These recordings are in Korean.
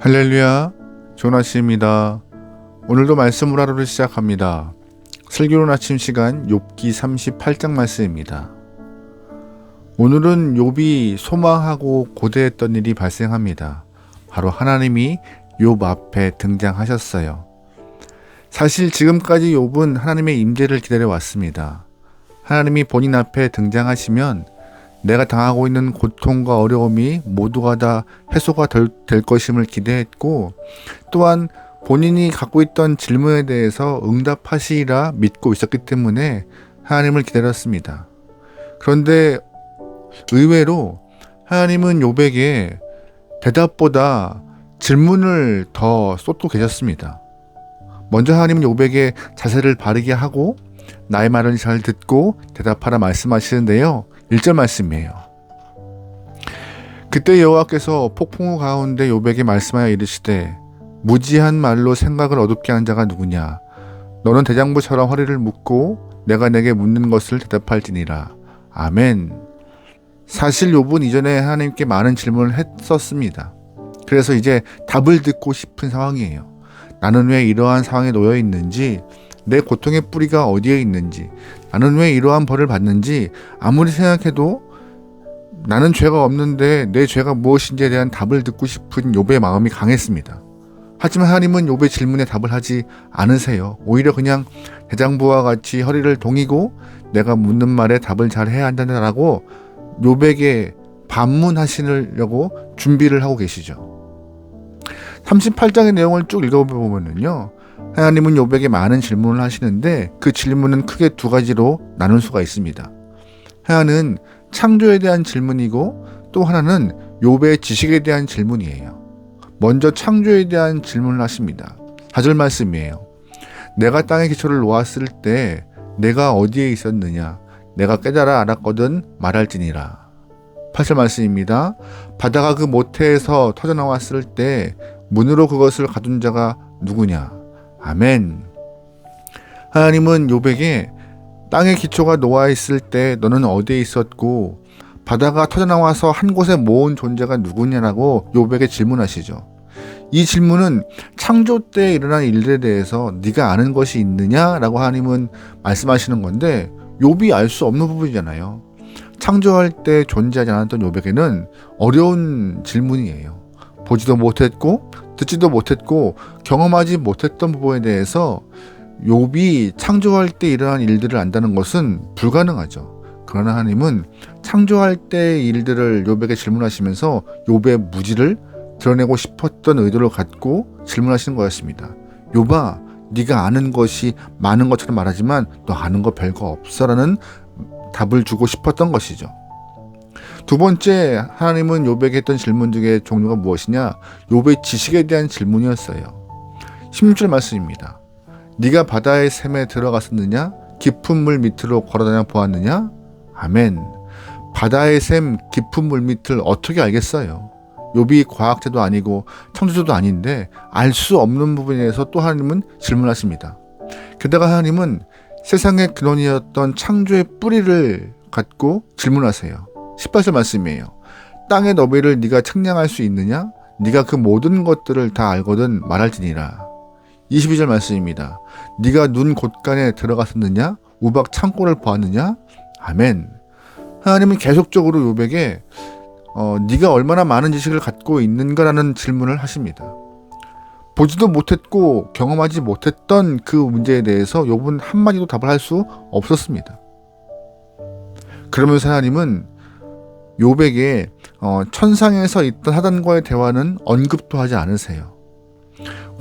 할렐루야, 조나씨입니다. 오늘도 말씀을 하루를 시작합니다. 슬기로운 아침 시간 욥기 38장 말씀입니다. 오늘은 욥이 소망하고 고대했던 일이 발생합니다. 바로 하나님이 욥 앞에 등장하셨어요. 사실 지금까지 욥은 하나님의 임재를 기다려왔습니다. 하나님이 본인 앞에 등장하시면 내가 당하고 있는 고통과 어려움이 모두가 다 해소가 될 것임을 기대했고, 또한 본인이 갖고 있던 질문에 대해서 응답하시리라 믿고 있었기 때문에 하나님을 기다렸습니다. 그런데 의외로 하나님은 욥에게 대답보다 질문을 더 쏟고 계셨습니다. 먼저 하나님은 욥에게 자세를 바르게 하고 나의 말을 잘 듣고 대답하라 말씀하시는데요. 1절 말씀이에요. 그때 여호와께서 폭풍우 가운데 욥에게 말씀하여 이르시되 무지한 말로 생각을 어둡게 한 자가 누구냐? 너는 대장부처럼 허리를 묶고 내가 내게 묻는 것을 대답할지니라. 아멘. 사실 욥은 이전에 하나님께 많은 질문을 했었습니다. 그래서 이제 답을 듣고 싶은 상황이에요. 나는 왜 이러한 상황에 놓여 있는지, 내 고통의 뿌리가 어디에 있는지, 나는 왜 이러한 벌을 받는지 아무리 생각해도 나는 죄가 없는데 내 죄가 무엇인지에 대한 답을 듣고 싶은 욥의 마음이 강했습니다. 하지만 하나님은 욥의 질문에 답을 하지 않으세요. 오히려 그냥 대장부와 같이 허리를 동이고 내가 묻는 말에 답을 잘 해야 한다라고 욥에게 반문하시려고 준비를 하고 계시죠. 38장의 내용을 쭉 읽어보면요, 하나님은 욥에게 많은 질문을 하시는데 그 질문은 크게 두 가지로 나눌 수가 있습니다. 하나는 창조에 대한 질문이고 또 하나는 욥의 지식에 대한 질문이에요. 먼저 창조에 대한 질문을 하십니다. 4절 말씀이에요. 내가 땅의 기초를 놓았을 때 내가 어디에 있었느냐? 내가 깨달아 알았거든 말할지니라. 8절 말씀입니다. 바다가 그 모태에서 터져나왔을 때 문으로 그것을 가둔 자가 누구냐? 아멘. 하나님은 욥에게 땅의 기초가 놓아 있을 때 너는 어디에 있었고 바다가 터져나와서 한 곳에 모은 존재가 누구냐라고 욥에게 질문하시죠. 이 질문은 창조 때 일어난 일들에 대해서 네가 아는 것이 있느냐라고 하나님은 말씀하시는 건데, 욥이 알 수 없는 부분이잖아요. 창조할 때 존재하지 않았던 욥에게는 어려운 질문이에요. 보지도 못했고 듣지도 못했고 경험하지 못했던 부분에 대해서 욥이 창조할 때 일어난 일들을 안다는 것은 불가능하죠. 그러나 하나님은 창조할 때의 일들을 욥에게 질문하시면서 욥의 무지를 드러내고 싶었던 의도를 갖고 질문하시는 거였습니다. 욥아, 네가 아는 것이 많은 것처럼 말하지만 너 아는 거 별거 없어라는 답을 주고 싶었던 것이죠. 두 번째, 하나님은 욥에게 했던 질문 중에 종류가 무엇이냐? 욥의 지식에 대한 질문이었어요. 16절 말씀입니다. 네가 바다의 샘에 들어갔었느냐? 깊은 물 밑으로 걸어다녀 보았느냐? 아멘. 바다의 샘, 깊은 물 밑을 어떻게 알겠어요? 욥이 과학자도 아니고 창조자도 아닌데 알 수 없는 부분에서 또 하나님은 질문하십니다. 게다가 하나님은 세상의 근원이었던 창조의 뿌리를 갖고 질문하세요. 18절 말씀이에요. 땅의 너비를 네가 측량할 수 있느냐? 네가 그 모든 것들을 다 알거든 말할지니라. 22절 말씀입니다. 네가 눈 곳간에 들어갔었느냐? 우박 창고를 보았느냐? 아멘. 하나님은 계속적으로 욥에게 네가 얼마나 많은 지식을 갖고 있는가라는 질문을 하십니다. 보지도 못했고 경험하지 못했던 그 문제에 대해서 욥은 한마디도 답을 할 수 없었습니다. 그러면서 하나님은 욥에게 천상에서 있던 하단과의 대화는 언급도 하지 않으세요.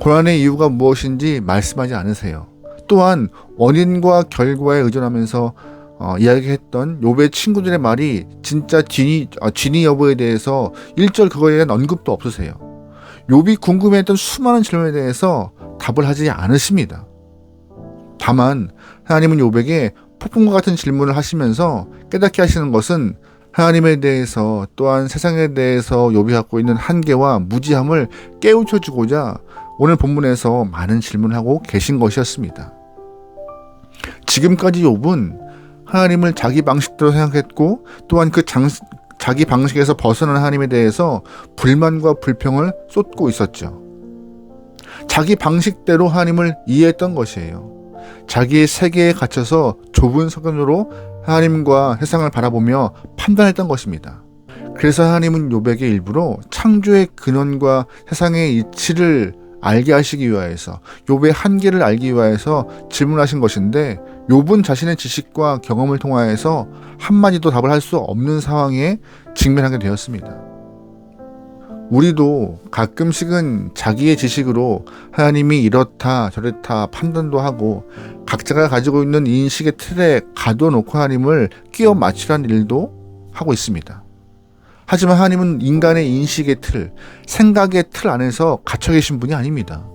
고난의 이유가 무엇인지 말씀하지 않으세요. 또한 원인과 결과에 의존하면서 이야기했던 욥의 친구들의 말이 진짜 진위 여부에 대해서 1절 그거에 대한 언급도 없으세요. 욥이 궁금해했던 수많은 질문에 대해서 답을 하지 않으십니다. 다만 하나님은 욥에게 폭풍과 같은 질문을 하시면서 깨닫게 하시는 것은 하나님에 대해서 또한 세상에 대해서 욥이 갖고 있는 한계와 무지함을 깨우쳐주고자 오늘 본문에서 많은 질문을 하고 계신 것이었습니다. 지금까지 욥은 하나님을 자기 방식대로 생각했고 또한 그 자기 방식에서 벗어난 하나님에 대해서 불만과 불평을 쏟고 있었죠. 자기 방식대로 하나님을 이해했던 것이에요. 자기의 세계에 갇혀서 좁은 세계로 하나님과 세상을 바라보며 판단했던 것입니다. 그래서 하나님은 욥에게 일부러 창조의 근원과 세상의 이치를 알게 하시기 위하여서, 욥의 한계를 알기 위하여서 질문하신 것인데, 욥은 자신의 지식과 경험을 통하여서 한마디도 답을 할 수 없는 상황에 직면하게 되었습니다. 우리도 가끔씩은 자기의 지식으로 하나님이 이렇다 저렇다 판단도 하고 각자가 가지고 있는 인식의 틀에 가둬놓고 하나님을 끼워 맞추려는 일도 하고 있습니다. 하지만 하나님은 인간의 인식의 틀, 생각의 틀 안에서 갇혀 계신 분이 아닙니다.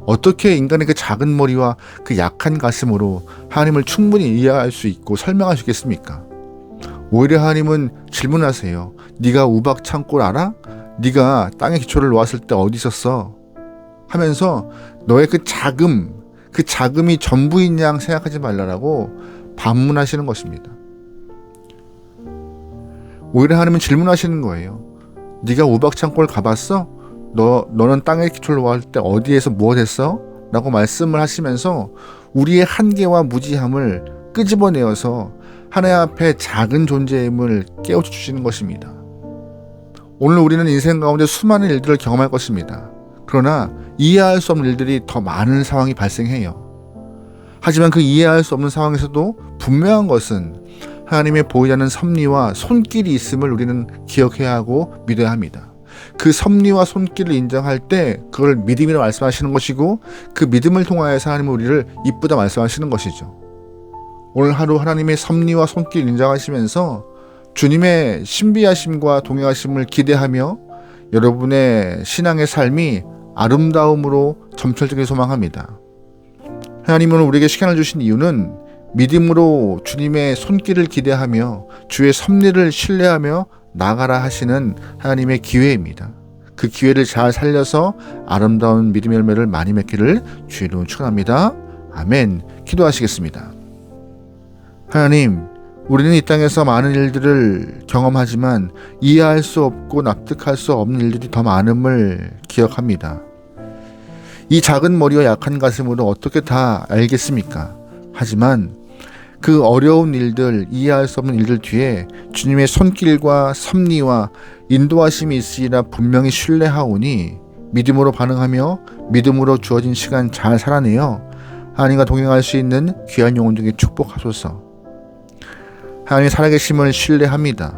어떻게 인간의 그 작은 머리와 그 약한 가슴으로 하나님을 충분히 이해할 수 있고 설명할 수 있겠습니까? 오히려 하나님은 질문하세요. 네가 우박 창고를 알아? 네가 땅에 기초를 놓았을 때 어디 있었어? 하면서 너의 그 자금이 전부인 양 생각하지 말라라고 반문하시는 것입니다. 오히려 하나님은 질문하시는 거예요. 네가 우박 창고를 가봤어? 너는 땅에 기초를 놓았을 때 어디에서 무엇 했어? 라고 말씀을 하시면서 우리의 한계와 무지함을 끄집어내어서 하나님 앞에 작은 존재임을 깨우쳐 주시는 것입니다. 오늘 우리는 인생 가운데 수많은 일들을 경험할 것입니다. 그러나 이해할 수 없는 일들이 더 많은 상황이 발생해요. 하지만 그 이해할 수 없는 상황에서도 분명한 것은 하나님의 보이지 않는 섭리와 손길이 있음을 우리는 기억해야 하고 믿어야 합니다. 그 섭리와 손길을 인정할 때 그걸 믿음이라 말씀하시는 것이고, 그 믿음을 통하여서 하나님은 우리를 이쁘다 말씀하시는 것이죠. 오늘 하루 하나님의 섭리와 손길을 인정하시면서 주님의 신비하심과 동행하심을 기대하며 여러분의 신앙의 삶이 아름다움으로 점철되길 소망합니다. 하나님은 우리에게 시간을 주신 이유는 믿음으로 주님의 손길을 기대하며 주의 섭리를 신뢰하며 나가라 하시는 하나님의 기회입니다. 그 기회를 잘 살려서 아름다운 믿음의 열매를 많이 맺기를 주의 이름으로 축원합니다. 아멘. 기도하시겠습니다. 하나님, 우리는 이 땅에서 많은 일들을 경험하지만 이해할 수 없고 납득할 수 없는 일들이 더 많음을 기억합니다. 이 작은 머리와 약한 가슴으로 어떻게 다 알겠습니까? 하지만 그 어려운 일들, 이해할 수 없는 일들 뒤에 주님의 손길과 섭리와 인도하심이 있으리라 분명히 신뢰하오니 믿음으로 반응하며 믿음으로 주어진 시간 잘 살아내어 하나님과 동행할 수 있는 귀한 영혼들에게 축복하소서. 하나님 살아계심을 신뢰합니다.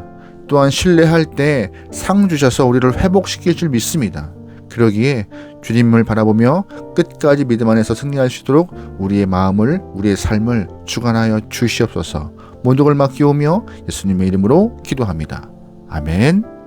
또한 신뢰할 때 상 주셔서 우리를 회복시킬 줄 믿습니다. 그러기에 주님을 바라보며 끝까지 믿음 안에서 승리할 수 있도록 우리의 마음을, 우리의 삶을 주관하여 주시옵소서. 모든 걸 맡기오며 예수님의 이름으로 기도합니다. 아멘.